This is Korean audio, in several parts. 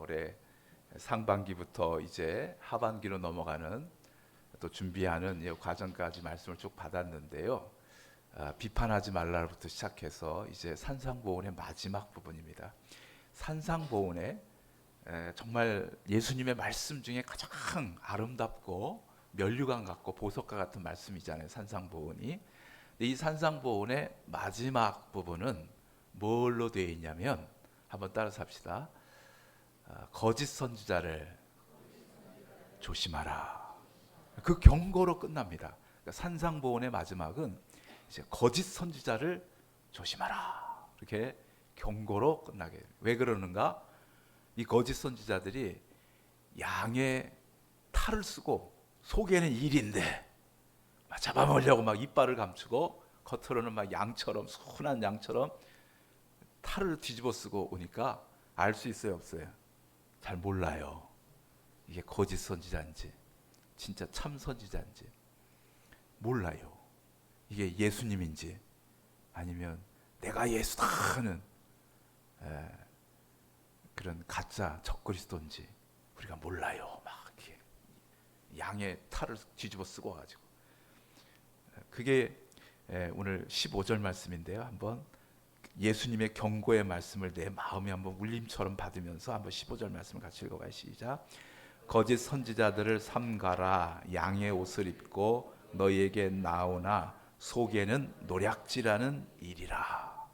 올해 상반기부터 이제 하반기로 넘어가는 또 준비하는 이 과정까지 말씀을 쭉 받았는데요. 비판하지 말라부터 시작해서 이제 산상보훈의 마지막 부분입니다. 산상보훈에 정말 예수님의 말씀 중에 가장 아름답고 면류관 같고 보석과 같은 말씀이잖아요. 산상보훈이. 이 산상보훈의 마지막 부분은 뭘로 되어 있냐면 한번 따라서 합시다. 거짓 선지자를 조심하라. 그 경고로 끝납니다. 그러니까 산상보훈의 마지막은 이제 거짓 선지자를 조심하라. 이렇게 경고로 끝나게. 왜 그러는가? 이 거짓 선지자들이 양의 탈을 쓰고 속에는 일인데 막 잡아먹으려고 막 이빨을 감추고 겉으로는 막 양처럼 순한 양처럼 탈을 뒤집어 쓰고 오니까 알 수 있어요, 없어요? 잘 몰라요. 이게 거짓 선지자인지 진짜 참 선지자인지 몰라요. 이게 예수님인지 아니면 내가 예수다 하는 그런 가짜 적그리스도인지 우리가 몰라요. 막 이렇게 양의 탈을 뒤집어 쓰고 가지고 그게 오늘 15절 말씀인데요. 한번 예수님의 경고의 말씀을 내 마음에 한번 울림처럼 받으면서 한번 15절 말씀을 같이 읽어봐요. 시작. 거짓 선지자들을 삼가라. 양의 옷을 입고 너희에게 나오나 속에는 노략질하는 일이라.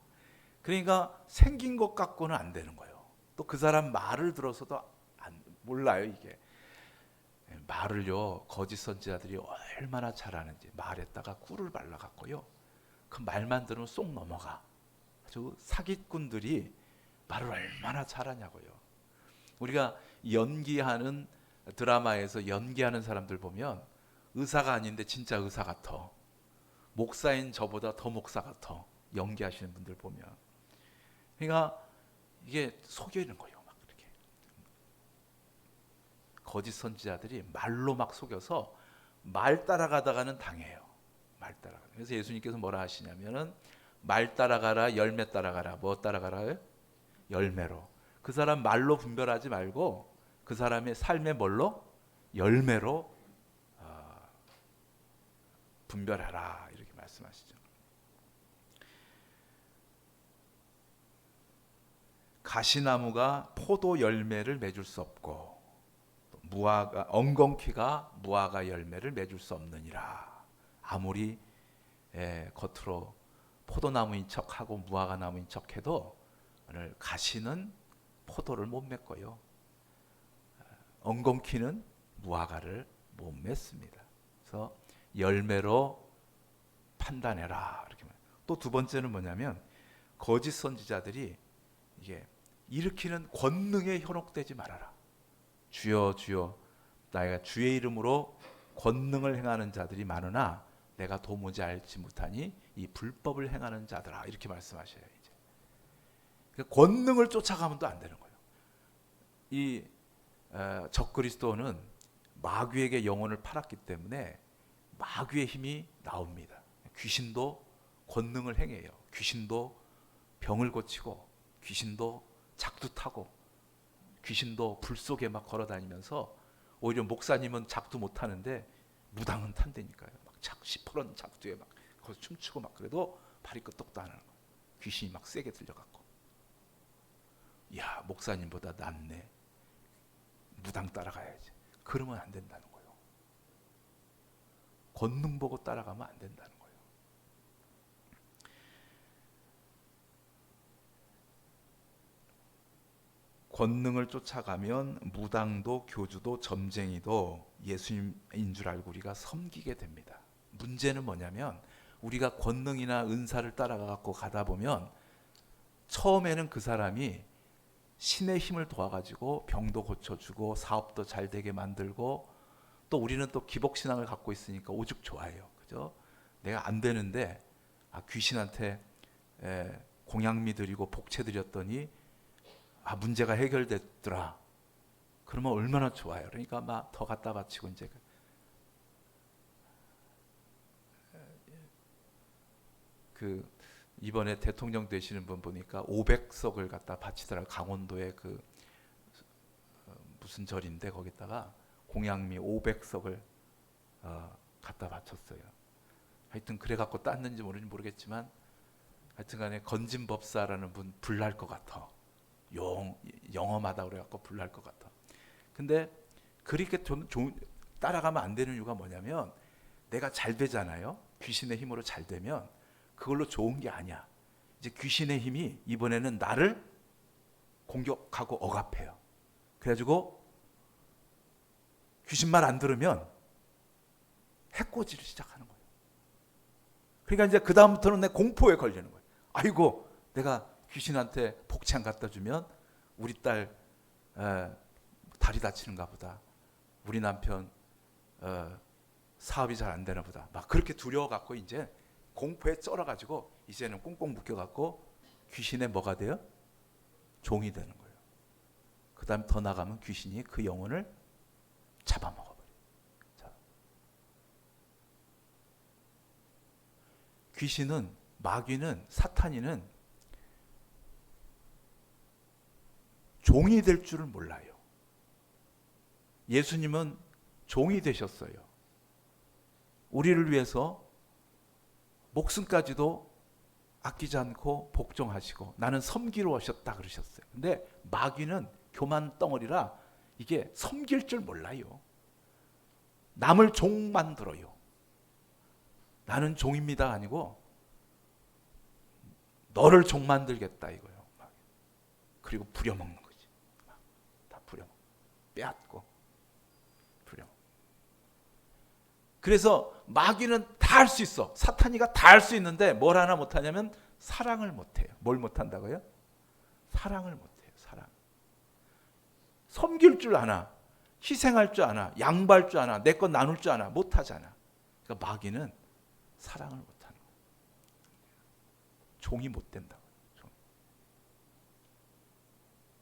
그러니까 생긴 것 갖고는 안 되는 거예요. 또 그 사람 말을 들어서도 몰라요. 이게 말을요, 거짓 선지자들이 얼마나 잘하는지 말에다가 꿀을 발라갖고요, 그 말만 들으면 쏙 넘어가. 아주 사기꾼들이 말을 얼마나 잘하냐고요. 우리가 연기하는 드라마에서 연기하는 사람들 보면 의사가 아닌데 진짜 의사 같아. 목사인 저보다 더 목사 같아. 연기하시는 분들 보면. 그러니까 이게 속이는 거예요. 막 이렇게 거짓 선지자들이 말로 막 속여서 말 따라가다가는 당해요. 말 따라가. 그래서 예수님께서 뭐라 하시냐면은 말 따라가라, 열매 따라가라. 뭐 따라가라? 열매로. 그 사람 말로 분별하지 말고 그 사람의 삶의 뭘로? 열매로 분별하라. 이렇게 말씀하시죠. 가시나무가 포도 열매를 맺을 수 없고 무화과 엉겅퀴가 무화과 열매를 맺을 수 없느니라. 아무리 겉으로 포도나무인 척하고 무화과 나무인 척해도 오늘 가시는 포도를 못 맺고요. 엉겅퀴는 무화과를 못 맺습니다. 그래서 열매로 판단해라. 이렇게 말. 또 두 번째는 뭐냐면 거짓 선지자들이 이게 일으키는 권능에 현혹되지 말아라. 주여 주여 나가 주의 이름으로 권능을 행하는 자들이 많으나 내가 도무지 알지 못하니 이 불법을 행하는 자들아. 이렇게 말씀하셔요. 이제 그러니까 권능을 쫓아가면 또 안 되는 거예요. 이 적그리스도는 마귀에게 영혼을 팔았기 때문에 마귀의 힘이 나옵니다. 귀신도 권능을 행해요. 귀신도 병을 고치고 귀신도 작두 타고 귀신도 불 속에 막 걸어다니면서 오히려 목사님은 작두 못 하는데 무당은 탄다니까요. 막 시퍼런 작두에 막 거기서 춤추고 막 그래도 발이 끄떡도 안 하는 거예요. 귀신이 막 세게 들려갖고 야 목사님보다 낫네. 무당 따라가야지. 그러면 안 된다는 거예요. 권능 보고 따라가면 안 된다는 거예요. 권능을 쫓아가면 무당도 교주도 점쟁이도 예수님인 줄 알고 우리가 섬기게 됩니다. 문제는 뭐냐면 우리가 권능이나 은사를 따라가고 가다 보면 처음에는 그 사람이 신의 힘을 도와가지고 병도 고쳐주고 사업도 잘 되게 만들고 또 우리는 또 기복신앙을 갖고 있으니까 오죽 좋아해요. 그죠? 내가 안 되는데 귀신한테 공양미 드리고 복채 드렸더니 문제가 해결됐더라. 그러면 얼마나 좋아요. 그러니까 막 더 갖다 바치고 이제 그 이번에 대통령 되시는 분 보니까 500석을 갖다 바치더라. 강원도에 그 무슨 절인데 거기다가 공양미 500석을 갖다 바쳤어요. 하여튼 그래갖고 땄는지 모르겠지만 하여튼간에 건진법사라는 분 불날 것 같아. 영험하다 그래갖고 불날 것 같아. 근데 그렇게 따라가면 안 되는 이유가 뭐냐면 내가 잘 되잖아요. 귀신의 힘으로 잘 되면 그걸로 좋은 게 아니야. 이제 귀신의 힘이 이번에는 나를 공격하고 억압해요. 그래가지고 귀신 말 안 들으면 해코지를 시작하는 거예요. 그러니까 이제 그 다음부터는 내 공포에 걸리는 거예요. 아이고 내가 귀신한테 복창 갖다 주면 우리 딸 다리 다치는가 보다. 우리 남편 사업이 잘 안 되나 보다. 막 그렇게 두려워 갖고 이제 공포에 쩔어 가지고 이제는 꽁꽁 묶여 갖고 귀신의 뭐가 돼요? 종이 되는 거예요. 그다음 더 나가면 귀신이 그 영혼을 잡아먹어 버려요. 귀신은, 마귀는, 사탄이는 종이 될 줄을 몰라요. 예수님은 종이 되셨어요. 우리를 위해서 목숨까지도 아끼지 않고 복종하시고 나는 섬기러 오셨다 그러셨어요. 근데 마귀는 교만 덩어리라 이게 섬길 줄 몰라요. 남을 종 만들어요. 나는 종입니다 아니고 너를 종 만들겠다 이거예요. 그리고 부려먹는 거지. 다 부려먹고 빼앗고 부려먹고. 그래서 마귀는 다 할 수 있어. 사탄이가 다 할 수 있는데 뭘 하나 못하냐면 사랑을 못해요. 뭘 못한다고요? 사랑을 못해요. 사랑. 섬길 줄 아나. 희생할 줄 아나. 양보할 줄 아나. 내 것 나눌 줄 아나. 못하잖아. 그러니까 마귀는 사랑을 못하는 거예요. 종이 못 된다고.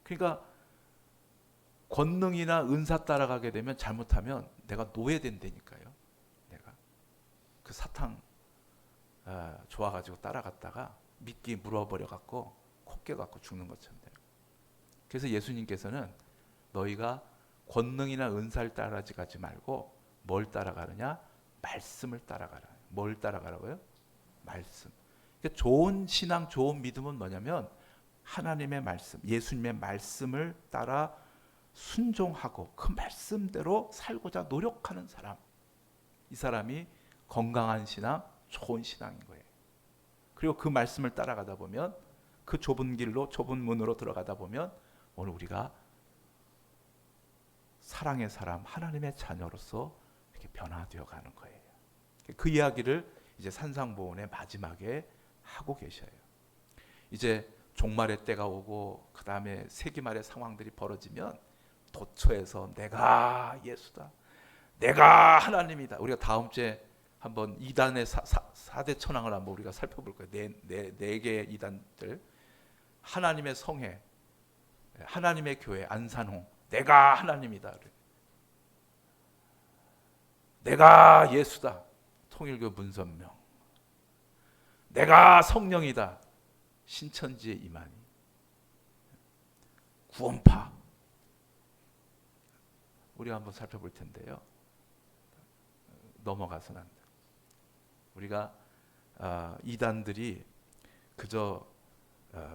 그러니까 권능이나 은사 따라가게 되면 잘못하면 내가 노예된다니까요. 내가 그 사탕 좋아가지고 따라갔다가 미끼 물어버려갖고 코 깨갖고 죽는 것처럼 돼요. 그래서 예수님께서는 너희가 권능이나 은사를 따라가지 말고 뭘 따라가느냐? 말씀을 따라가라. 뭘 따라가라고요? 말씀. 그러니까 좋은 신앙, 좋은 믿음은 뭐냐면 하나님의 말씀, 예수님의 말씀을 따라 순종하고 그 말씀대로 살고자 노력하는 사람. 이 사람이 건강한 신앙, 좋은 신앙인 거예요. 그리고 그 말씀을 따라가다 보면 그 좁은 길로, 좁은 문으로 들어가다 보면 오늘 우리가 사랑의 사람, 하나님의 자녀로서 이렇게 변화되어 가는 거예요. 그 이야기를 이제 산상보훈의 마지막에 하고 계셔요. 이제 종말의 때가 오고 그 다음에 세기말의 상황들이 벌어지면 도처에서 내가 예수다, 내가 하나님이다. 우리가 다음 주에 한번 이단의 4대 천왕을 한번 우리가 살펴볼 거예요. 네 개의 이단들. 하나님의 성회, 하나님의 교회, 안산홍, 내가 하나님이다. 내가 예수다. 통일교 문선명. 내가 성령이다. 신천지의 이만희. 구원파. 우리가 한번 살펴볼 텐데요. 넘어가서는 안 돼요. 우리가 이단들이 그저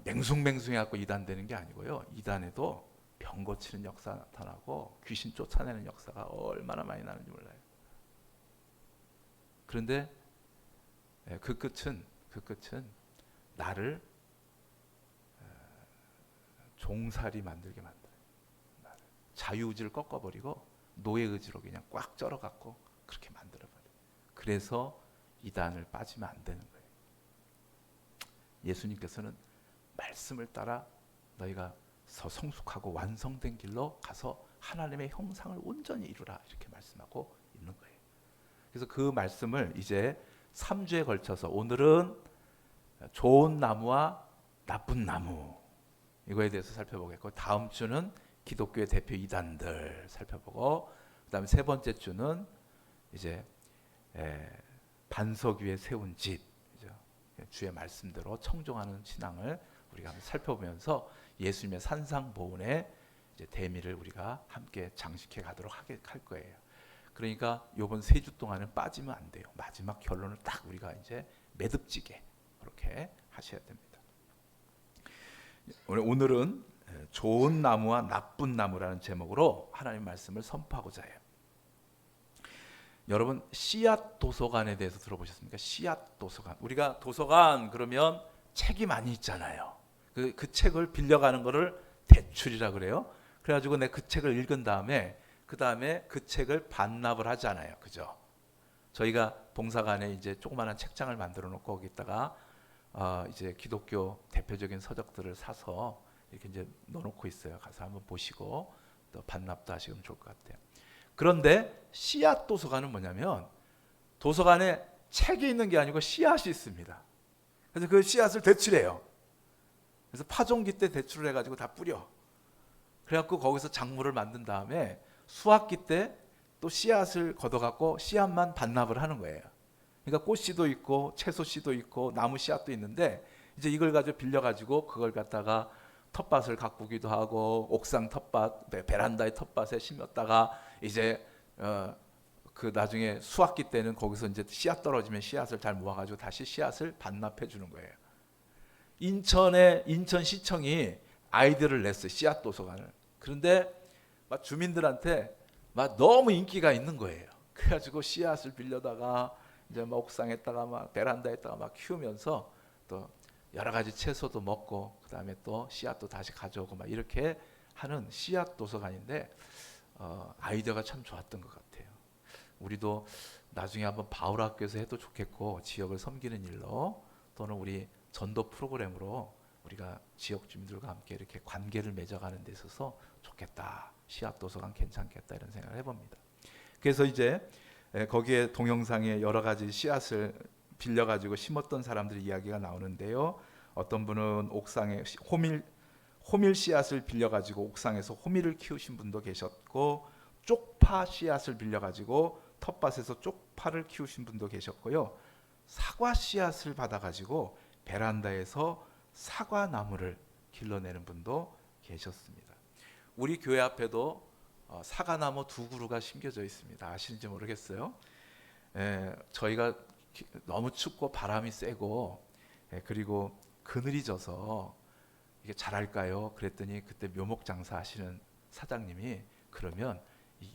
맹숭맹숭해갖고 이단되는 게 아니고요. 이단에도 병 고치는 역사 나타나고 귀신 쫓아내는 역사가 얼마나 많이 나는지 몰라요. 그런데 그 끝은 나를 종살이 만들게 만들어요. 자유의지를 꺾어버리고 노예의지로 그냥 꽉 쩔어갖고 그렇게 만들어버려요. 그래서 이단을 빠지면 안 되는 거예요. 예수님께서는 말씀을 따라 너희가 성숙하고 완성된 길로 가서 하나님의 형상을 온전히 이루라 이렇게 말씀하고 있는 거예요. 그래서 그 말씀을 이제 3주에 걸쳐서 오늘은 좋은 나무와 나쁜 나무 이거에 대해서 살펴보겠고 다음 주는 기독교의 대표 이단들 살펴보고 그다음에 세 번째 주는 이제 반석 위에 세운 집 주의 말씀대로 청종하는 신앙을 우리가 한번 살펴보면서 예수님의 산상보훈의 이제 대미를 우리가 함께 장식해 가도록 할 거예요. 그러니까 요번 3주 동안은 빠지면 안 돼요. 마지막 결론을 딱 우리가 이제 매듭지게 그렇게 하셔야 됩니다. 오늘은 좋은 나무와 나쁜 나무라는 제목으로 하나님 말씀을 선포하고자 해요. 여러분 씨앗 도서관에 대해서 들어보셨습니까? 씨앗 도서관. 우리가 도서관 그러면 책이 많이 있잖아요. 그 책을 빌려가는 거를 대출이라 그래요. 그래가지고 내가 그 책을 읽은 다음에 그 책을 반납을 하잖아요. 그죠? 저희가 봉사관에 이제 조그마한 책장을 만들어 놓고 거기다가 이제 기독교 대표적인 서적들을 사서 이렇게 이제 넣어놓고 있어요. 가서 한번 보시고 또 반납도 하시면 좋을 것 같아요. 그런데 씨앗 도서관은 뭐냐면 도서관에 책이 있는 게 아니고 씨앗이 있습니다. 그래서 그 씨앗을 대출해요. 그래서 파종기 때 대출을 해가지고 다 뿌려. 그래갖고 거기서 작물을 만든 다음에 수확기 때 또 씨앗을 걷어갖고 씨앗만 반납을 하는 거예요. 그러니까 꽃씨도 있고 채소씨도 있고 나무 씨앗도 있는데 이제 이걸 가지고 빌려가지고 그걸 갖다가 텃밭을 가꾸기도 하고 옥상 텃밭, 베란다의 텃밭에 심었다가 이제 그 나중에 수확기 때는 거기서 이제 씨앗 떨어지면 씨앗을 잘 모아가지고 다시 씨앗을 반납해 주는 거예요. 인천시청이 아이디어를 냈어요. 씨앗 도서관을. 그런데 막 주민들한테 막 너무 인기가 있는 거예요. 그래가지고 씨앗을 빌려다가 이제 막 옥상에다가 막 베란다에다가 막 키우면서 또 여러 가지 채소도 먹고 그 다음에 또 씨앗도 다시 가져오고 막 이렇게 하는 씨앗 도서관인데 아이디어가 참 좋았던 것 같아요. 우리도 나중에 한번 바울학교에서 해도 좋겠고 지역을 섬기는 일로 또는 우리 전도 프로그램으로 우리가 지역 주민들과 함께 이렇게 관계를 맺어가는 데 있어서 좋겠다. 씨앗 도서관 괜찮겠다 이런 생각을 해봅니다. 그래서 이제 거기에 동영상에 여러 가지 씨앗을 빌려가지고 심었던 사람들의 이야기가 나오는데요. 어떤 분은 옥상에 호밀 씨앗을 빌려가지고 옥상에서 호밀을 키우신 분도 계셨고 쪽파 씨앗을 빌려가지고 텃밭에서 쪽파를 키우신 분도 계셨고요. 사과 씨앗을 받아가지고 베란다에서 사과 나무를 길러내는 분도 계셨습니다. 우리 교회 앞에도 사과나무 2그루가 심겨져 있습니다. 아시는지 모르겠어요. 저희가 너무 춥고 바람이 세고 그리고 그늘이 져서 이게 잘할까요? 그랬더니 그때 묘목 장사 하시는 사장님이 그러면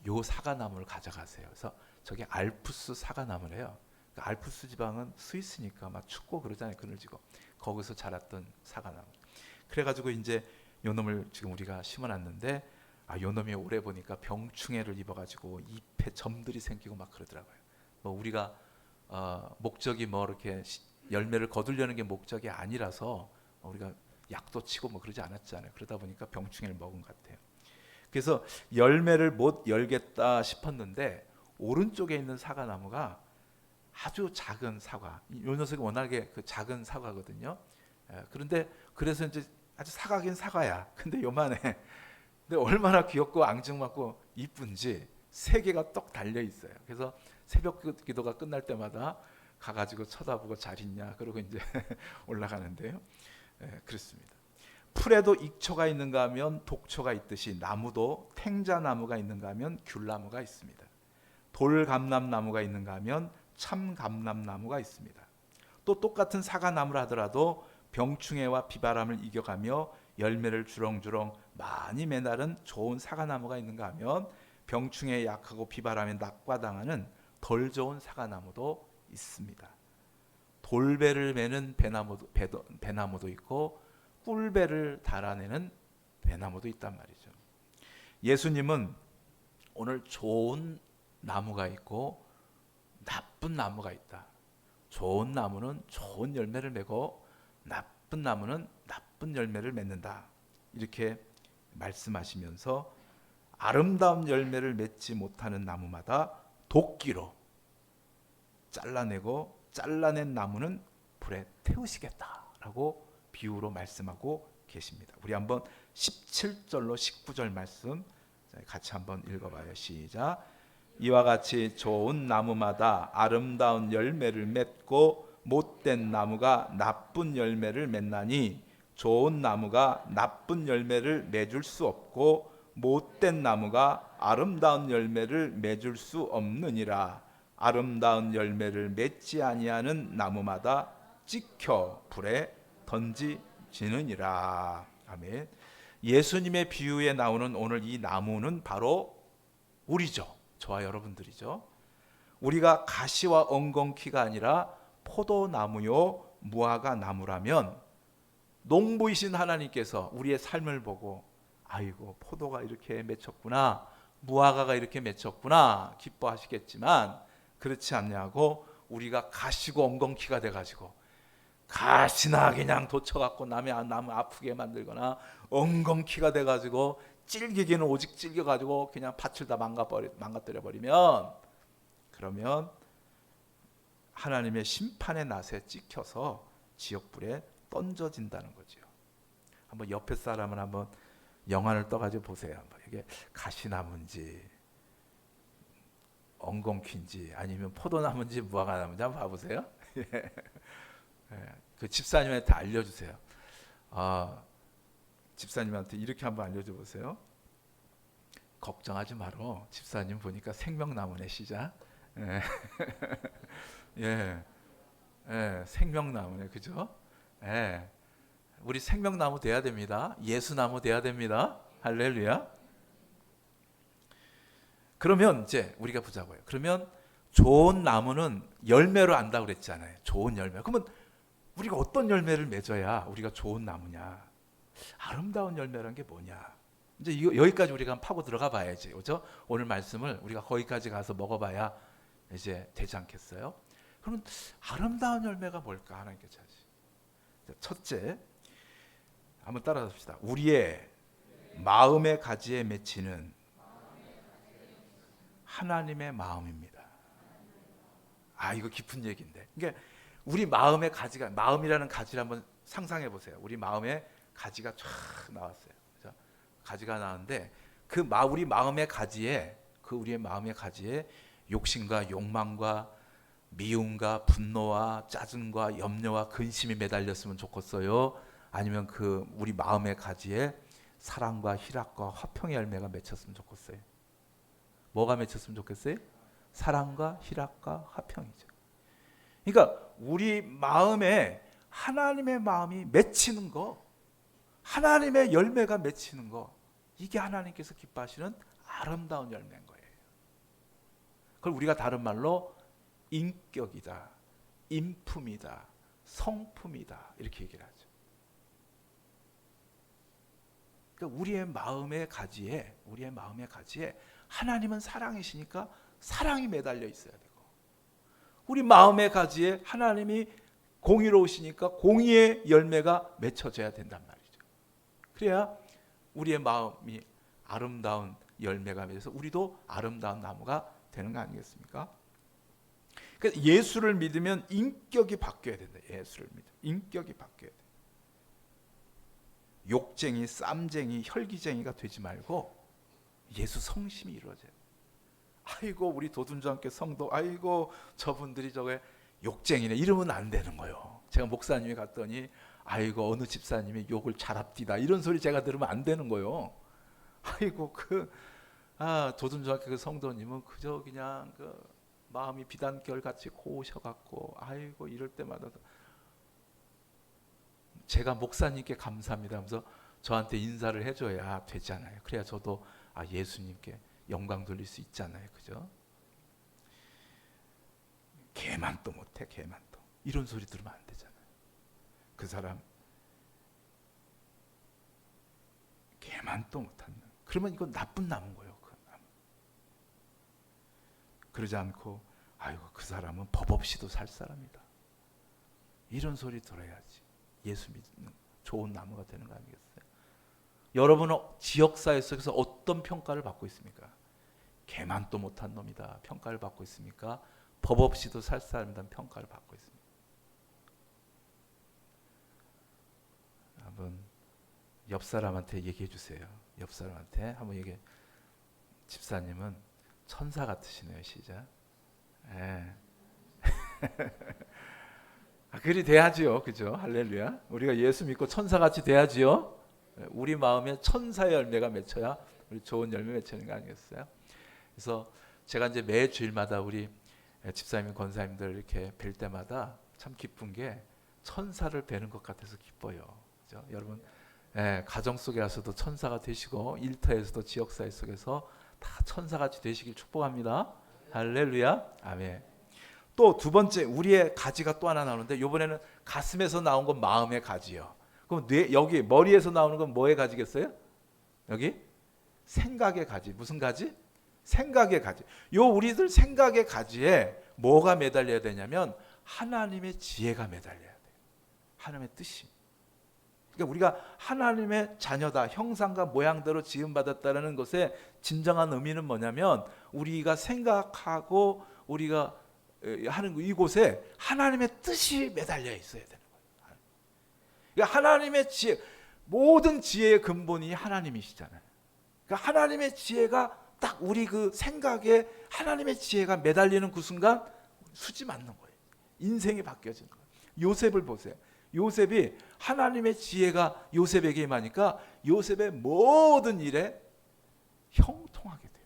요 사과나무를 가져가세요. 그래서 저게 알프스 사과나무래요. 그러니까 알프스 지방은 스위스니까 막 춥고 그러잖아요. 그늘지고 거기서 자랐던 사과나무. 그래가지고 이제 요 놈을 지금 우리가 심어놨는데 요 놈이 오래 보니까 병충해를 입어가지고 잎에 점들이 생기고 막 그러더라고요. 뭐 우리가 목적이 뭐 이렇게 열매를 거두려는 게 목적이 아니라서 우리가 약도 치고 뭐 그러지 않았잖아요. 그러다 보니까 병충해를 먹은 것 같아요. 그래서 열매를 못 열겠다 싶었는데 오른쪽에 있는 사과나무가 아주 작은 사과. 이 녀석이 워낙에 그 작은 사과거든요. 그런데 그래서 이제 아주 사과긴 사과야. 근데 요만해. 근데 얼마나 귀엽고 앙증맞고 이쁜지 3개가 떡 달려 있어요. 그래서 새벽 기도가 끝날 때마다 가가지고 쳐다보고 잘 있냐 그러고 이제 올라가는데요. 그렇습니다. 풀에도 익초가 있는가 하면 독초가 있듯이 나무도 탱자나무가 있는가 하면 귤나무가 있습니다. 돌감람나무가 있는가 하면 참감람나무가 있습니다. 또 똑같은 사과나무라 하더라도 병충해와 비바람을 이겨가며 열매를 주렁주렁 많이 매달은 좋은 사과나무가 있는가 하면 병충해에 약하고 비바람에 낙과당하는 덜 좋은 사과나무도 있습니다. 돌배를 매는 배나무도 있고 꿀배를 달아내는 배나무도 있단 말이죠. 예수님은 오늘 좋은 나무가 있고 나쁜 나무가 있다. 좋은 나무는 좋은 열매를 맺고 나쁜 나무는 나쁜 열매를 맺는다. 이렇게 말씀하시면서 아름다운 열매를 맺지 못하는 나무마다 도끼로 잘라내고 잘라낸 나무는 불에 태우시겠다라고 비유로 말씀하고 계십니다. 우리 한번 17절로 19절 말씀 같이 한번 읽어봐요. 시작. 이와 같이 좋은 나무마다 아름다운 열매를 맺고 못된 나무가 나쁜 열매를 맺나니 좋은 나무가 나쁜 열매를 맺을 수 없고 못된 나무가 아름다운 열매를 맺을 수 없느니라. 아름다운 열매를 맺지 아니하는 나무마다 찍혀 불에 던지지느니라. 아멘. 예수님의 비유에 나오는 오늘 이 나무는 바로 우리죠. 저와 여러분들이죠. 우리가 가시와 엉겅퀴가 아니라 포도나무요 무화과 나무라면 농부이신 하나님께서 우리의 삶을 보고 아이고 포도가 이렇게 맺혔구나, 무화과가 이렇게 맺혔구나 기뻐하시겠지만, 그렇지 않냐고 우리가 가시고 엉겅퀴가 돼가지고 가시나 그냥 돋쳐갖고 남의 나무 아프게 만들거나 엉겅퀴가 돼가지고 찔기기는 오직 찔겨가지고 그냥 밭을 다 망가뜨려 버리면, 그러면 하나님의 심판의 낫에 찍혀서 지옥불에 던져진다는 거죠. 한번 옆에 사람을 한번 영안을 떠가지고 보세요. 이게 가시나무인지 엉겅퀴인지 아니면 포도나무인지 무화과나무인지 한번 봐보세요. 그 집사님한테 알려주세요. 집사님한테 이렇게 한번 알려줘 보세요. 걱정하지 마라. 집사님 보니까 생명나무네. 시작. 예, 생명나무네, 그죠? 우리 생명나무 돼야 됩니다. 예수나무 돼야 됩니다. 할렐루야. 그러면 이제 우리가 보자고요. 그러면 좋은 나무는 열매로 안다고 그랬잖아요. 좋은 열매. 그러면 우리가 어떤 열매를 맺어야 우리가 좋은 나무냐? 아름다운 열매라는 게 뭐냐? 이제 여기까지 우리가 한번 파고 들어가 봐야지, 그렇죠? 오늘 말씀을 우리가 거기까지 가서 먹어봐야 이제 되지 않겠어요? 그러면 아름다운 열매가 뭘까? 하나님께 찾으시. 첫째, 한번 따라합시다. 우리의 마음의 가지에 맺히는 하나님의 마음입니다. 이거 깊은 얘기인데. 그러니까 우리 마음의 가지가, 마음이라는 가지를 한번 상상해 보세요. 우리 마음에 가지가 쫙 나왔어요. 그렇죠? 가지가 나왔는데 우리 마음의 가지에, 우리의 마음의 가지에 욕심과 욕망과 미움과 분노와 짜증과 염려와 근심이 매달렸으면 좋겠어요? 아니면 우리 마음의 가지에 사랑과 희락과 화평의 열매가 맺혔으면 좋겠어요? 뭐가 맺혔으면 좋겠어요? 사랑과 희락과 화평이죠. 그러니까 우리 마음에 하나님의 마음이 맺히는 거, 하나님의 열매가 맺히는 거, 이게 하나님께서 기뻐하시는 아름다운 열매인 거예요. 그걸 우리가 다른 말로 인격이다, 인품이다, 성품이다 이렇게 얘기를 하죠. 그러니까 우리의 마음의 가지에 하나님은 사랑이시니까 사랑이 매달려 있어야 되고, 우리 마음의 가지에 하나님이 공의로우시니까 공의의 열매가 맺혀져야 된단 말이죠. 그래야 우리의 마음이 아름다운 열매가 맺어서 우리도 아름다운 나무가 되는 거 아니겠습니까? 그러니까 예수를 믿으면 인격이 바뀌어야 된다. 예수를 믿으면 인격이 바뀌어야 돼. 욕쟁이, 쌈쟁이, 혈기쟁이가 되지 말고 예수 성심이 이루어져요. 아이고 우리 도둔주함께 성도, 아이고 저분들이 저게 욕쟁이네 이러면 안 되는 거예요. 제가 목사님이 갔더니 아이고 어느 집사님이 욕을 잘합디다 이런 소리 제가 들으면 안 되는 거예요. 아이고 도둔주함께 그 성도님은 그저 그냥 마음이 비단결 같이 고우셔갖고 아이고 이럴 때마다 제가 목사님께 감사합니다 하면서 저한테 인사를 해줘야 되잖아요. 그래야 저도 예수님께 영광 돌릴 수 있잖아요. 그죠? 개만도 못해, 개만도. 이런 소리 들으면 안 되잖아요. 그 사람 개만도 못한다. 그러면 이건 나쁜 나무인 거예요. 그 나무. 그러지 않고 아이고 그 사람은 법 없이도 살 사람이다. 이런 소리 들어야지 예수 믿는 좋은 나무가 되는 거 아니겠어요? 여러분은 지역사회 속에서 어떤 평가를 받고 있습니까? 개만도 못한 놈이다 평가를 받고 있습니까? 법 없이도 살 사람이라는 평가를 받고 있습니다. 한번 옆 사람한테 얘기해 주세요. 옆 사람한테 한번 얘기해. 집사님은 천사 같으시네요. 시작. 그리 돼야지요. 그죠? 할렐루야. 우리가 예수 믿고 천사같이 돼야지요. 우리 마음에 천사의 열매가 맺혀야 우리 좋은 열매 맺히는 거 아니겠어요? 그래서 제가 이제 매 주일마다 우리 집사님, 권사님들 이렇게 뵐 때마다 참 기쁜 게 천사를 뵈는 것 같아서 기뻐요. 그죠? 여러분, 가정 속에 와서도 천사가 되시고 일터에서도 지역사회 속에서 다 천사같이 되시길 축복합니다. 할렐루야, 아멘. 또 두 번째, 우리의 가지가 또 하나 나오는데 이번에는 가슴에서 나온 건 마음의 가지요. 그럼 여기 머리에서 나오는 건 뭐의 가지겠어요? 여기 생각의 가지. 무슨 가지? 생각의 가지. 요 우리들 생각의 가지에 뭐가 매달려야 되냐면 하나님의 지혜가 매달려야 돼요. 하나님의 뜻이. 그러니까 우리가 하나님의 자녀다, 형상과 모양대로 지음받았다는 것의 진정한 의미는 뭐냐면 우리가 생각하고 우리가 하는 이곳에 하나님의 뜻이 매달려 있어야 되는 거예요. 그러니까 하나님의 지혜, 모든 지혜의 근본이 하나님이시잖아요. 그러니까 하나님의 지혜가 딱 우리 그 생각에 하나님의 지혜가 매달리는 그 순간 수지 맞는 거예요. 인생이 바뀌어지는 거예요. 요셉을 보세요. 요셉이 하나님의 지혜가 요셉에게 임하니까 요셉의 모든 일에 형통하게 돼요.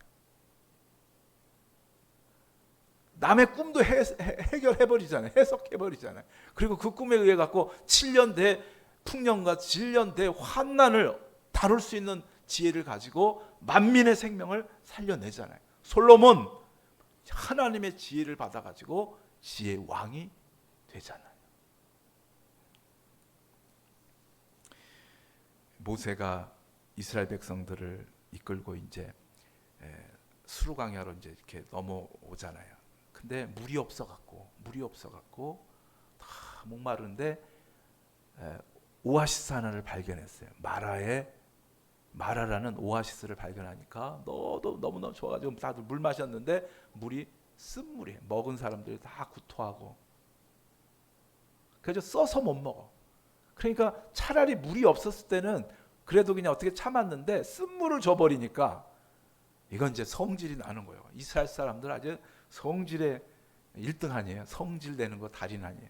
남의 꿈도 해결해버리잖아요. 해석해버리잖아요. 그리고 그 꿈에 의해 갖고 7년 대 풍년과 7년 대 환난을 다룰 수 있는 지혜를 가지고 만민의 생명을 살려내잖아요. 솔로몬 하나님의 지혜를 받아가지고 지혜의 왕이 되잖아요. 모세가 이스라엘 백성들을 이끌고 이제 수르강야로 이제 이렇게 넘어오잖아요. 근데 물이 없어갖고 다 목마른데 오아시스 하나를 발견했어요. 마라라는 오아시스를 발견하니까 너무너무 좋아가지고 다들 물 마셨는데 물이 쓴물이에요. 먹은 사람들이 다 구토하고 그래서 써서 못 먹어. 그러니까 차라리 물이 없었을 때는 그래도 그냥 어떻게 참았는데 쓴물을 줘버리니까 이건 이제 성질이 나는 거예요. 이스라엘 사람들 아주 성질의 1등 아니에요. 성질 내는 거 달인 아니에요.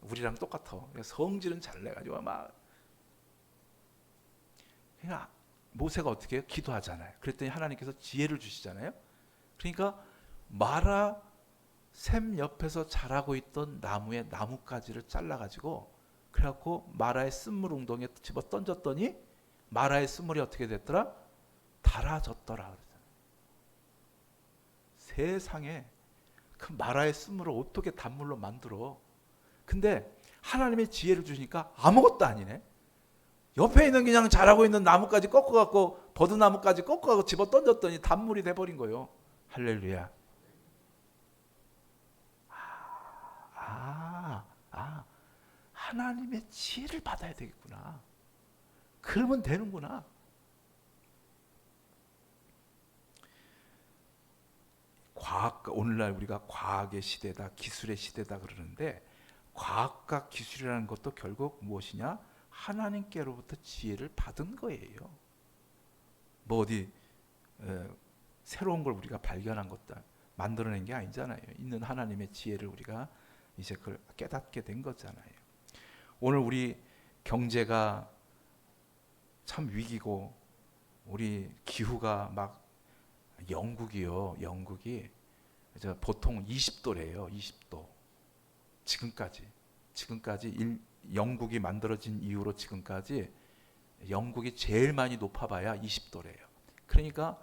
우리랑 똑같아. 성질은 잘 내가지고 막. 그러니까 모세가 어떻게 해요? 기도하잖아요. 그랬더니 하나님께서 지혜를 주시잖아요. 그러니까 마라 샘 옆에서 자라고 있던 나무의 나뭇가지를 잘라가지고 그래갖고 마라의 쓴물 웅덩이에 집어 던졌더니 마라의 쓴물이 어떻게 됐더라? 달아졌더라. 세상에 그 마라의 쓴물을 어떻게 단물로 만들어? 근데 하나님의 지혜를 주시니까 아무것도 아니네. 옆에 있는 그냥 자라고 있는 나무까지 꺾어갖고 버드나무까지 꺾어갖고 집어 던졌더니 단물이 돼버린 거예요. 할렐루야. 하나님의 지혜를 받아야 되겠구나. 그러면 되는구나. 오늘날 우리가 과학의 시대다, 기술의 시대다 그러는데 과학과 기술이라는 것도 결국 무엇이냐? 하나님께로부터 지혜를 받은 거예요. 뭐 어디 새로운 걸 우리가 발견한 것도 만들어낸 게 아니잖아요. 있는 하나님의 지혜를 우리가 이제 그걸 깨닫게 된 거잖아요. 오늘 우리 경제가 참 위기고 우리 기후가 막 영국이 보통 20도래요. 20도. 지금까지 영국이 만들어진 이후로 지금까지 영국이 제일 많이 높아봐야 20도래요. 그러니까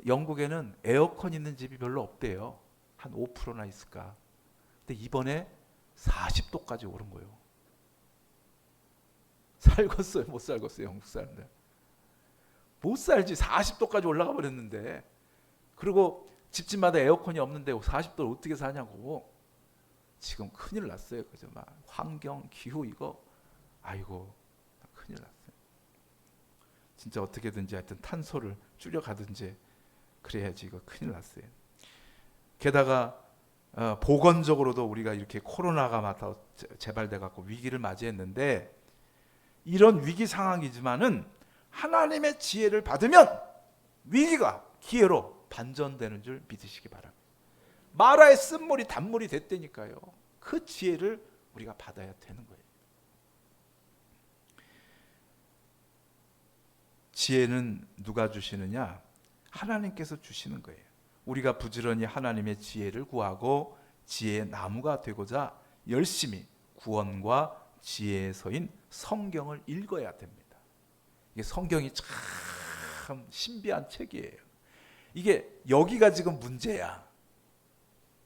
영국에는 에어컨 있는 집이 별로 없대요. 한 5%나 있을까. 근데 이번에 40도까지 오른 거예요. 살겠어요? 못 살겠어요? 영국 사람들. 못 살지. 40도까지 올라가 버렸는데. 그리고 집집마다 에어컨이 없는데 40도를 어떻게 사냐고. 지금 큰일 났어요. 그죠? 막 환경, 기후 이거 아이고 큰일 났어요. 진짜 어떻게든지 하여튼 탄소를 줄여가든지 그래야지 이거 큰일 났어요. 게다가 보건적으로도 우리가 이렇게 코로나가 막 재발돼 갖고 위기를 맞이했는데 이런 위기 상황이지만은 하나님의 지혜를 받으면 위기가 기회로 반전되는 줄 믿으시기 바랍니다. 마라의 쓴물이 단물이 됐다니까요. 그 지혜를 우리가 받아야 되는 거예요. 지혜는 누가 주시느냐? 하나님께서 주시는 거예요. 우리가 부지런히 하나님의 지혜를 구하고 지혜의 나무가 되고자 열심히 구원과 지혜에서인 성경을 읽어야 됩니다. 이게 성경이 참 신비한 책이에요. 이게 여기가 지금 문제야.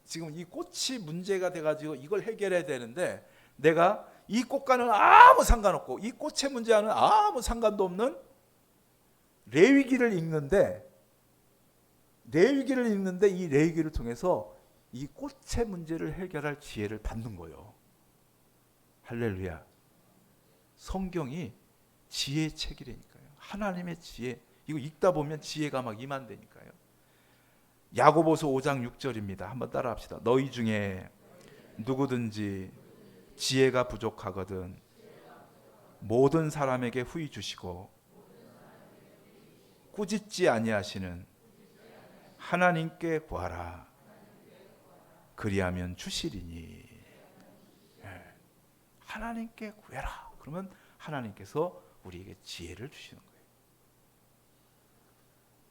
지금 이 꽃이 문제가 돼가지고 이걸 해결해야 되는데 내가 이 꽃과는 아무 상관없고 이 꽃의 문제와는 아무 상관도 없는 레위기를 읽는데 이 레위기를 통해서 이 꽃의 문제를 해결할 지혜를 받는 거예요. 할렐루야. 성경이 지혜의 책이라니까요. 하나님의 지혜. 이거 읽다 보면 지혜가 막 임한다니까요. 야고보서 5장 6절입니다. 한번 따라 합시다. 너희 중에 누구든지 지혜가 부족하거든 모든 사람에게 후히 주시고 꾸짖지 아니하시는 하나님께 구하라. 그리하면 주시리니. 하나님께 구해라. 그러면 하나님께서 우리에게 지혜를 주시는 거예요.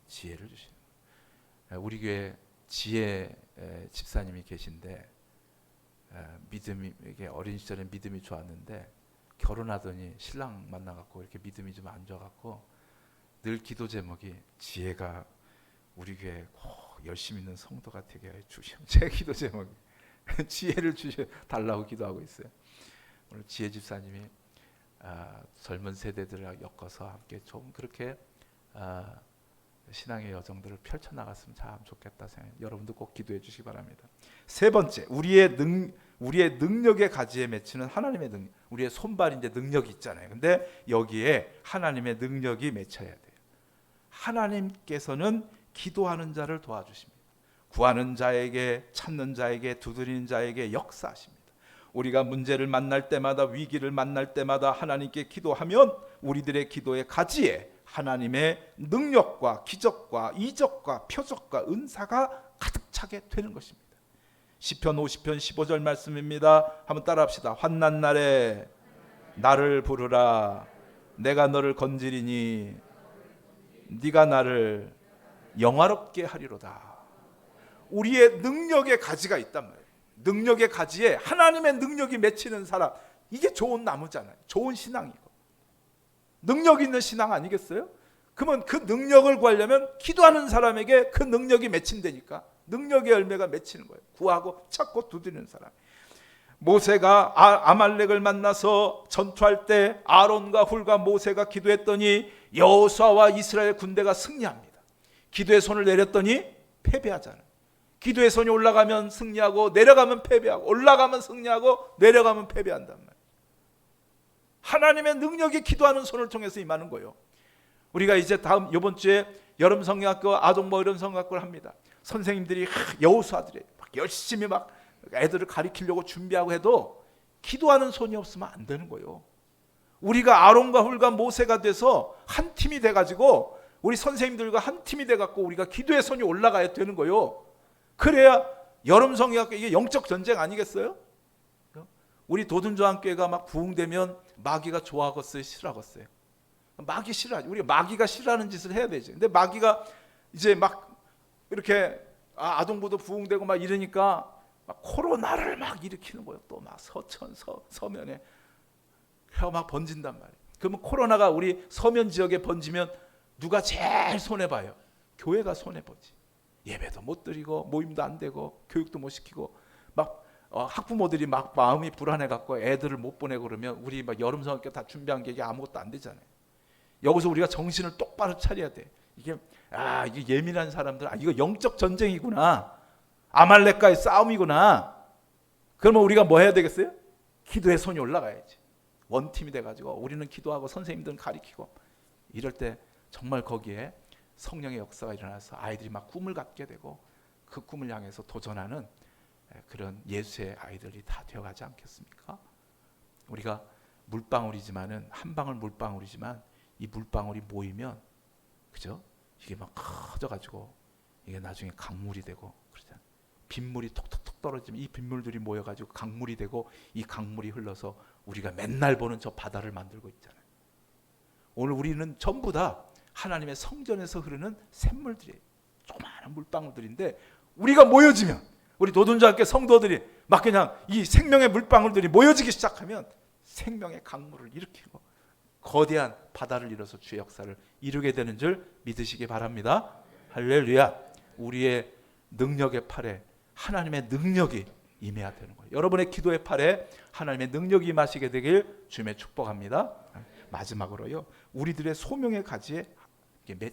지혜를 주시는 거예요. 우리 교회 지혜 집사님이 계신데 믿음이 이게 어린 시절에 믿음이 좋았는데 결혼하더니 신랑 만나갖고 이렇게 믿음이 좀 안 좋아갖고 늘 기도 제목이 지혜가 우리 교회 꼭 열심히 있는 성도가 되게 주시오. 제 기도 제목이 지혜를 주셔 달라고 기도하고 있어요. 오늘 지혜 집사님이 젊은 세대들을 엮어서 함께 좀 그렇게 신앙의 여정들을 펼쳐나갔으면 참 좋겠다 생각해요. 여러분도 꼭 기도해 주시기 바랍니다. 세 번째, 우리의 능력의 가지에 맺히는 하나님의 능력. 우리의 손발인데 능력이 있잖아요. 근데 여기에 하나님의 능력이 맺혀야 돼요. 하나님께서는 기도하는 자를 도와주십니다. 구하는 자에게, 찾는 자에게, 두드리는 자에게 역사하십니다. 우리가 문제를 만날 때마다, 위기를 만날 때마다 하나님께 기도하면 우리들의 기도의 가지에 하나님의 능력과 기적과 이적과 표적과 은사가 가득 차게 되는 것입니다. 시편 50편 15절 말씀입니다. 한번 따라합시다. 환난 날에 나를 부르라. 내가 너를 건지리니 네가 나를 영화롭게 하리로다. 우리의 능력의 가지가 있단 말이에요. 능력의 가지에 하나님의 능력이 맺히는 사람, 이게 좋은 나무잖아요. 좋은 신앙이고 능력 있는 신앙 아니겠어요? 그러면 그 능력을 구하려면 기도하는 사람에게 그 능력이 맺힌다니까. 능력의 열매가 맺히는 거예요. 구하고 찾고 두드리는 사람. 모세가 아말렉을 만나서 전투할 때 아론과 훌과 모세가 기도했더니 여호수아와 이스라엘 군대가 승리합니다. 기도의 손을 내렸더니 패배하잖아요. 기도의 손이 올라가면 승리하고 내려가면 패배하고 올라가면 승리하고 내려가면 패배한단 말이에요. 하나님의 능력이 기도하는 손을 통해서 임하는 거예요. 우리가 이제 이번 주에 여름 성경학교, 아동부 여름 성경학교를 합니다. 선생님들이 여호수아들이 막 열심히 막 애들을 가리키려고 준비하고 해도 기도하는 손이 없으면 안 되는 거예요. 우리가 아론과 훌과 모세가 돼서 한 팀이 돼가지고 우리 선생님들과 한 팀이 돼갖고 우리가 기도의 손이 올라가야 되는 거예요. 그래야 여름 성경학교, 이게 영적 전쟁 아니겠어요? 우리 도둔조항교회가 막 부흥되면 마귀가 좋아하겠어요, 싫어하겠어요? 마귀 싫어하지. 우리가 마귀가 싫어하는 짓을 해야 되지. 근데 마귀가 이제 막 이렇게 아동부도 부흥되고 막 이러니까 막 코로나를 막 일으키는 거예요. 또 막 서면에 막 번진단 말이에요. 그러면 코로나가 우리 서면 지역에 번지면 누가 제일 손해봐요? 교회가 손해보지. 예배도 못 드리고 모임도 안 되고 교육도 못 시키고 막 학부모들이 막 마음이 불안해갖고 애들을 못 보내고 그러면 우리 막 여름 성학교 다 준비한 게 아무것도 안 되잖아요. 여기서 우리가 정신을 똑바로 차려야 돼. 이게 예민한 사람들, 이거 영적 전쟁이구나. 아말렉과의 싸움이구나. 그러면 우리가 뭐 해야 되겠어요? 기도의 손이 올라가야지. 원팀이 돼가지고 우리는 기도하고 선생님들은 가리키고 이럴 때 정말 거기에 성령의 역사가 일어나서 아이들이 막 꿈을 갖게 되고 그 꿈을 향해서 도전하는 그런 예수의 아이들이 다 되어가지 않겠습니까? 우리가 물방울이지만은 한 방울 물방울이지만 이 물방울이 모이면 그죠? 이게 막 커져가지고 이게 나중에 강물이 되고 그러잖아요. 빗물이 톡톡톡 떨어지면 이 빗물들이 모여가지고 강물이 되고 이 강물이 흘러서 우리가 맨날 보는 저 바다를 만들고 있잖아요. 오늘 우리는 전부 다 하나님의 성전에서 흐르는 샘물들이에요. 조그마한 물방울들인데 우리가 모여지면, 우리 노동자 함께 성도들이 막 그냥 이 생명의 물방울들이 모여지기 시작하면 생명의 강물을 일으키고 거대한 바다를 이뤄서 주의 역사를 이루게 되는 줄 믿으시기 바랍니다. 할렐루야. 우리의 능력의 팔에 하나님의 능력이 임해야 되는 거예요. 여러분의 기도의 팔에 하나님의 능력이 임하시게 되길 주님의 축복합니다. 마지막으로요, 우리들의 소명의 가지에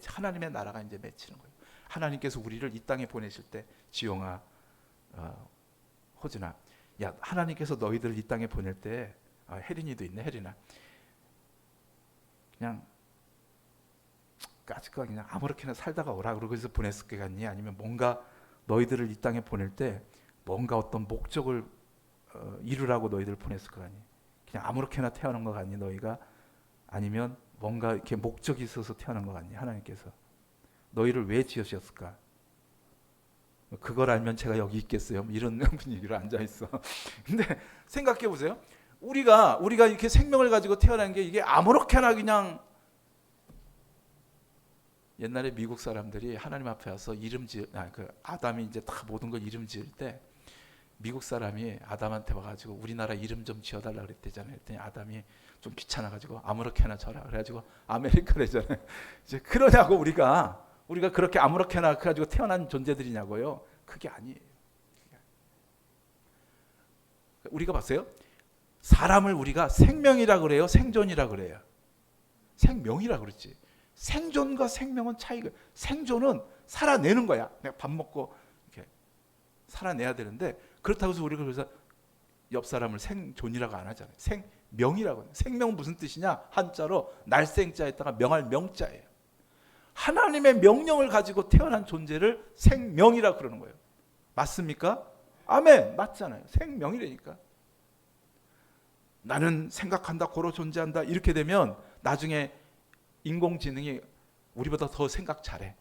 하나님의 나라가 이제 맺히는 거예요. 하나님께서 우리를 이 땅에 보내실 때, 지용아, 호준아, 야, 하나님께서 너희들 이 땅에 보낼 때, 혜린이도 있네, 혜린아, 그냥 까짓거 그냥 아무렇게나 살다가 오라 그러고 해서 보냈을 것 같니? 아니면 뭔가 너희들을 이 땅에 보낼 때 뭔가 어떤 목적을 이루라고 너희들 보냈을 것 같니? 그냥 아무렇게나 태어난 것 같니 너희가? 아니면 뭔가 이렇게 목적이 있어서 태어난 것 같니? 하나님께서 너희를 왜 지으셨을까? 그걸 알면 제가 여기 있겠어요? 이런 분위기로 앉아 있어. 근데 생각해 보세요. 우리가 이렇게 생명을 가지고 태어난 게 이게 아무렇게나 그냥, 옛날에 미국 사람들이 하나님 앞에 와서 아담이 이제 다 모든 걸 이름 지을 때 미국 사람이 아담한테 와가지고 우리나라 이름 좀 지어달라 그랬대잖아요. 그랬더니 아담이 좀 귀찮아가지고 아무렇게나 져라 그래가지고 아메리카래잖아요. 이제 그러냐고 우리가 그렇게 아무렇게나 그래가지고 태어난 존재들이냐고요. 그게 아니에요. 우리가 봤어요? 사람을 우리가 생명이라 그래요? 생존이라 그래요? 생명이라 그랬지. 생존과 생명은 차이가, 생존은 살아내는 거야. 내가 밥 먹고 이렇게 살아내야 되는데, 그렇다고 해서 우리가 그래서 옆 사람을 생존이라고 안 하잖아요. 생명이라고 해요. 생명은 무슨 뜻이냐? 한자로 날생자에다가 명할 명자예요. 하나님의 명령을 가지고 태어난 존재를 생명이라고 그러는 거예요. 맞습니까? 아멘. 맞잖아요. 생명이라니까. 나는 생각한다, 고로 존재한다 이렇게 되면 나중에 인공지능이 우리보다 더 생각 잘해.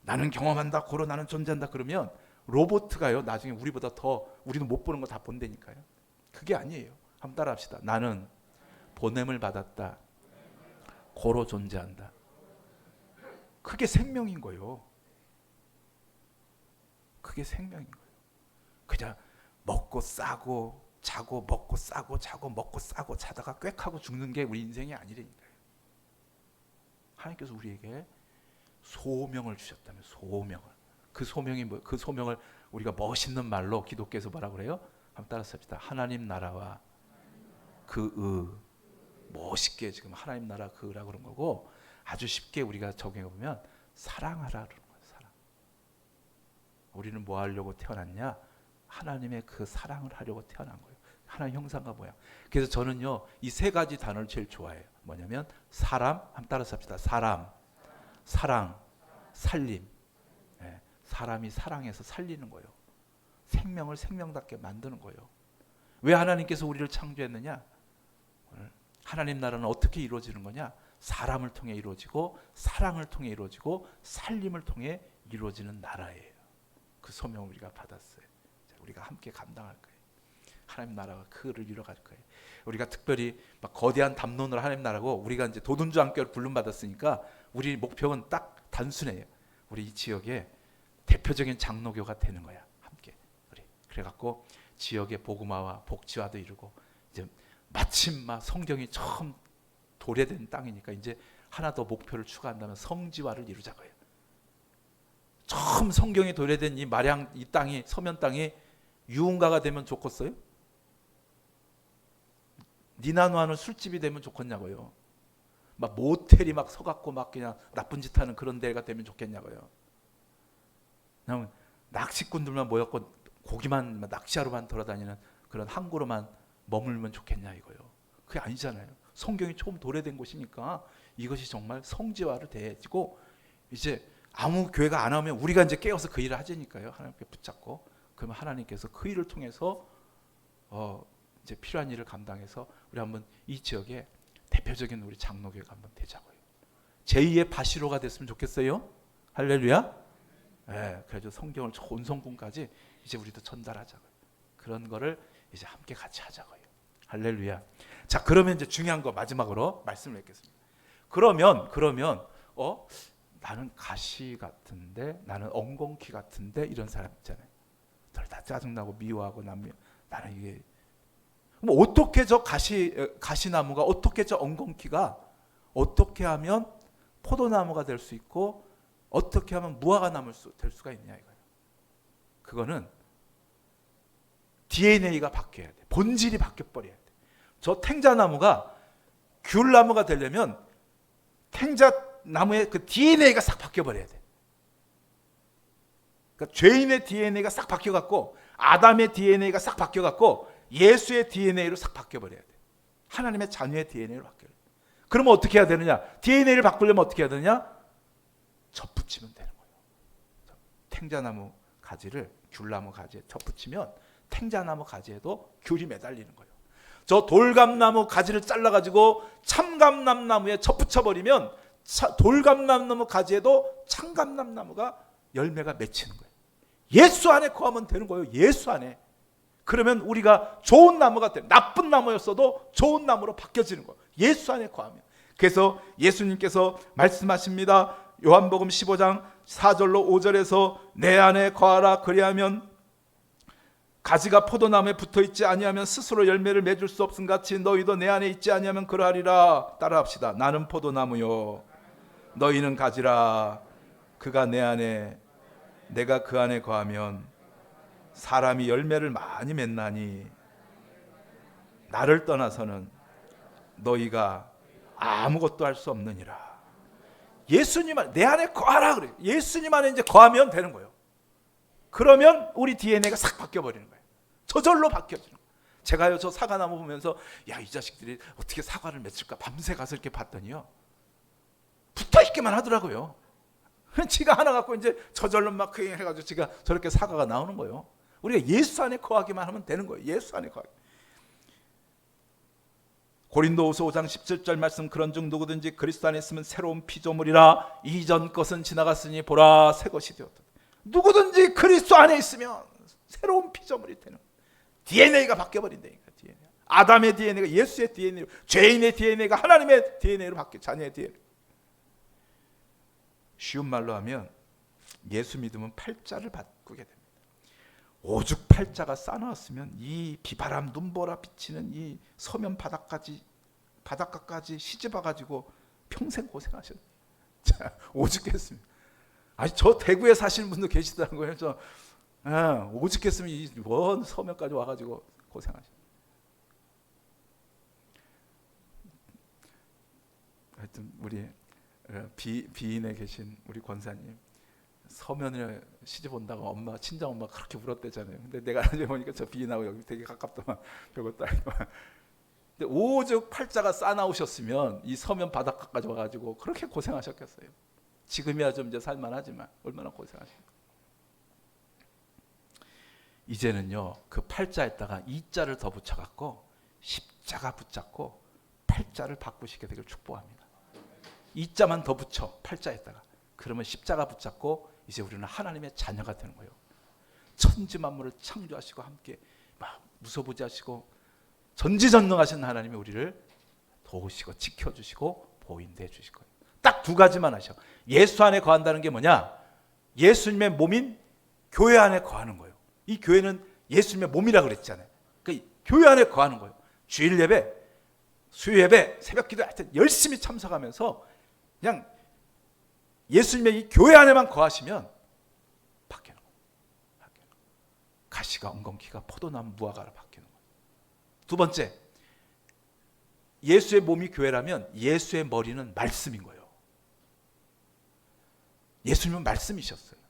나는 경험한다, 고로 나는 존재한다 그러면 로봇가요 나중에 우리보다 더, 우리는 못 보는 거 다 본다니까요. 그게 아니에요. 한번 따라합시다. 나는 보냄을 받았다, 고로 존재한다. 그게 생명인 거예요. 그게 생명인 거예요. 그냥 먹고 싸고 자고 먹고 싸고 자고 먹고 싸고 자다가 꽥하고 죽는 게 우리 인생이 아니라니까요. 하나님께서 우리에게 소명을 주셨다면, 소명을. 그 소명이 뭐, 그 소명을 우리가 멋있는 말로 기독교에서 뭐라고 그래요? 한번 따라서 합시다. 하나님 나라와 그 멋있게 지금 하나님 나라 그라고 그런 거고, 아주 쉽게 우리가 적용해 보면 사랑하라 그러는 거예요. 사랑. 우리는 뭐 하려고 태어났냐? 하나님의 그 사랑을 하려고 태어난 거예요. 하나님 형상과 모양. 그래서 저는요, 이 세 가지 단어를 제일 좋아해요. 뭐냐면 사람, 한번 따라서 합시다. 사람, 사랑, 살림. 네, 사람이 사랑해서 살리는 거예요. 생명을 생명답게 만드는 거예요. 왜 하나님께서 우리를 창조했느냐? 하나님 나라는 어떻게 이루어지는 거냐? 사람을 통해 이루어지고, 사랑을 통해 이루어지고, 살림을 통해 이루어지는 나라예요. 그 소명을 우리가 받았어요. 우리가 함께 감당할 거예요. 하나님 나라가 그를 이뤄갈 거예요. 우리가 특별히 막 거대한 담론으로 하나님 나라고, 우리가 이제 도둔주 함께 부름 받았으니까 우리 목표는 딱 단순해요. 우리 이 지역에 대표적인 장로교가 되는 거야. 함께 우리 그래갖고 지역의 복음화와 복지화도 이루고, 이제 마침 막 성경이 처음 도래된 땅이니까 이제 하나 더 목표를 추가한다면 성지화를 이루자고요. 처음 성경이 도래된 이 마량, 이 땅이, 서면 땅이 유흥가가 되면 좋겠어요? 니나노하는 술집이 되면 좋겠냐고요. 막 모텔이 막 서갖고 막 그냥 나쁜 짓 하는 그런 데가 되면 좋겠냐고요. 그냥 낚시꾼들만 모였고 고기만 낚시하러만 돌아다니는 그런 항구로만 머물면 좋겠냐 이거요. 그게 아니잖아요. 성경이 처음 도래된 곳이니까 이것이 정말 성지화를 되고, 이제 아무 교회가 안 하면 우리가 이제 깨어서 그 일을 하자니까요. 하나님께 붙잡고, 그러면 하나님께서 그 일을 통해서 이제 필요한 일을 감당해서 우리 한번 이 지역에 대표적인 우리 장로교회가 한번 되자고요. 제2의 바시로가 됐으면 좋겠어요. 할렐루야. 네, 그래서 성경을 온 성군까지 이제 우리도 전달하자고요. 그런 거를 이제 함께 같이 하자고요. 할렐루야. 자, 그러면 이제 중요한 거 마지막으로 말씀을 맺겠습니다. 그러면 나는 가시 같은데, 나는 엉겅퀴 같은데, 이런 사람 있잖아요. 다 짜증나고 미워하고 나는 이게 뭐 어떻게 저 가시나무가, 어떻게 저 엉겅퀴가 어떻게 하면 포도나무가 될 수 있고 어떻게 하면 무화과 될 수가 있냐 이거예요. 그거는 DNA가 바뀌어야 돼. 본질이 바뀌어 버려야 돼. 저 탱자나무가 귤나무가 되려면 탱자나무의 그 DNA가 싹 바뀌어 버려야 돼. 그러니까 죄인의 DNA가 싹 바뀌어 갖고, 아담의 DNA가 싹 바뀌어 갖고 예수의 DNA로 싹 바뀌어 버려야 돼. 하나님의 자녀의 DNA로 바뀌어야 돼. 그러면 어떻게 해야 되느냐? DNA를 바꾸려면 어떻게 해야 되느냐? 접붙이면 되는 거예요. 탱자나무 가지를 귤나무 가지에 접붙이면 탱자나무 가지에도 귤이 매달리는 거예요. 저 돌감나무 가지를 잘라가지고 참감남나무에 접붙여버리면 돌감남나무 가지에도 참감남나무가 열매가 맺히는 거예요. 예수 안에 거하면 되는 거예요. 예수 안에. 그러면 우리가 좋은 나무가 돼. 나쁜 나무였어도 좋은 나무로 바뀌어지는 거예요. 예수 안에 거하면. 그래서 예수님께서 말씀하십니다. 요한복음 15장 4절로 5절에서 내 안에 거하라. 그리하면 가지가 포도나무에 붙어있지 아니하면 스스로 열매를 맺을 수 없음 같이 너희도 내 안에 있지 아니하면 그러하리라. 따라합시다. 나는 포도나무요 너희는 가지라. 그가 내 안에 내가 그 안에 거하면 사람이 열매를 많이 맺나니 나를 떠나서는 너희가 아무것도 할 수 없느니라. 예수님 안에 내 안에 거하라 그래요. 예수님 안에 이제 거하면 되는 거예요. 그러면 우리 DNA가 싹 바뀌어버리는 거예요. 저절로 바뀌어지는 거예요. 제가요 저 사과나무 보면서 야, 이 자식들이 어떻게 사과를 맺을까 밤새 가서 이렇게 봤더니요 붙어있기만 하더라고요. 지가 하나 갖고 이제 저절로 막 해가지고 지가 저렇게 사과가 나오는 거예요. 우리가 예수 안에 거하기만 하면 되는 거예요. 예수 안에 거하기. 고린도후서 5장 17절 말씀, 그런즉 누구든지 그리스도 안에 있으면 새로운 피조물이라. 이전 것은 지나갔으니 보라 새 것이 되었다. 누구든지 그리스도 안에 있으면 새로운 피조물이 되는 거예요. DNA가 바뀌어버린다니까. DNA. 아담의 DNA가 예수의 DNA로, 죄인의 DNA가 하나님의 DNA로 바뀌어. 자녀의 DNA. 쉬운 말로 하면 예수 믿으면 팔자를 바꾸게 됩니다. 오죽 팔자가 싸나웠으면 이 비바람 눈보라 비치는 이 서면 바닷가까지 시집와가지고 평생 고생하셨어요. 자, 오죽했습니다. 아니 저 대구에 사시는 분도 계시다는 거예요. 저 오죽했으면 이 먼 서면까지 와가지고 고생하셨어요. 하여튼 우리 비인에 계신 우리 권사님 서면에 시집 온다고 엄마 친정 엄마 그렇게 울었대잖아요. 근데 내가 나중에 보니까 저 비인하고 여기 되게 가깝더만. 별것도 아니고. 근데 오죽 팔자가 싸나우셨으면 이 서면 바닷가까지 와가지고 그렇게 고생하셨겠어요. 지금이야 좀 이제 살만하지만 얼마나 고생하셨어요. 이제는요 그 팔자에다가 이자를 더 붙여갖고 십자가 붙잡고 팔자를 바꾸시게 되길 축복합니다. 이자만 더 붙여 팔자에다가. 그러면 십자가 붙잡고 이제 우리는 하나님의 자녀가 되는 거예요. 천지 만물을 창조하시고 함께 막 무소부지 하시고 전지전능하신 하나님이 우리를 도우시고 지켜주시고 보인대 주실 거예요. 딱 두 가지만 하셔. 예수 안에 거한다는 게 뭐냐? 예수님의 몸인 교회 안에 거하는 거예요. 이 교회는 예수님의 몸이라고 그랬잖아요. 그러니까 교회 안에 거하는 거예요. 주일 예배, 수요 예배, 새벽 기도 하여튼 열심히 참석하면서 그냥 예수님의 이 교회 안에만 거하시면 바뀌는 거예요. 가시가 엉겅퀴가 포도나무 무화과로 바뀌는 거예요. 두 번째, 예수의 몸이 교회라면 예수의 머리는 말씀인 거예요. 예수님은 말씀이셨어요.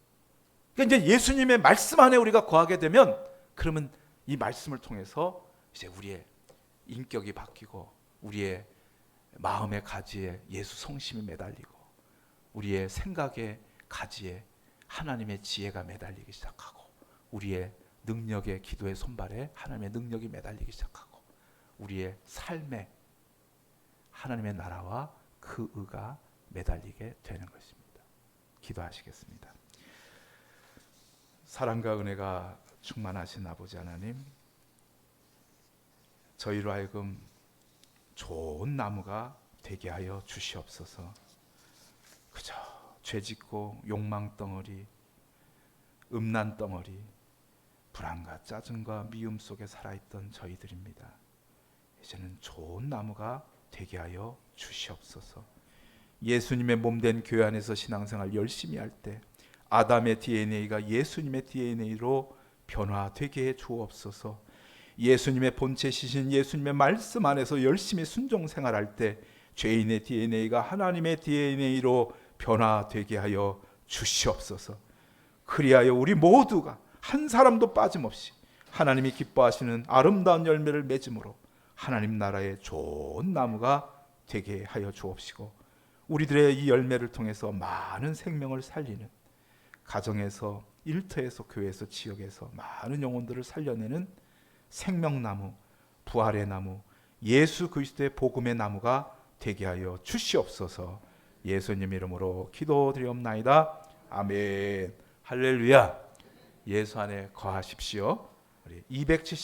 그러니까 이제 예수님의 말씀 안에 우리가 거하게 되면 그러면 이 말씀을 통해서 이제 우리의 인격이 바뀌고 우리의 마음의 가지에 예수 성심이 매달리고 우리의 생각의 가지에 하나님의 지혜가 매달리기 시작하고 우리의 능력의 기도의 손발에 하나님의 능력이 매달리기 시작하고 우리의 삶에 하나님의 나라와 그 의가 매달리게 되는 것입니다. 기도하시겠습니다. 사랑과 은혜가 충만하신 아버지 하나님, 저희로 하여금 좋은 나무가 되게 하여 주시옵소서. 그저 죄짓고 욕망 덩어리, 음란 덩어리, 불안과 짜증과 미움 속에 살아있던 저희들입니다. 이제는 좋은 나무가 되게 하여 주시옵소서. 예수님의 몸된 교회 안에서 신앙생활 열심히 할 때 아담의 DNA가 예수님의 DNA로 변화되게 해 주옵소서. 예수님의 본체시신 예수님의 말씀 안에서 열심히 순종 생활할 때 죄인의 DNA가 하나님의 DNA로 변화되게 하여 주시옵소서. 그리하여 우리 모두가 한 사람도 빠짐없이 하나님이 기뻐하시는 아름다운 열매를 맺음으로 하나님 나라의 좋은 나무가 되게 하여 주옵시고, 우리들의 이 열매를 통해서 많은 생명을 살리는, 가정에서, 일터에서, 교회에서, 지역에서 많은 영혼들을 살려내는 생명나무, 부활의 나무, 예수 그리스도의 복음의 나무가 되게 하여 주시옵소서. 예수님 이름으로 기도드리옵나이다. 아멘. 할렐루야. 예수 안에 거하십시오. 우리 270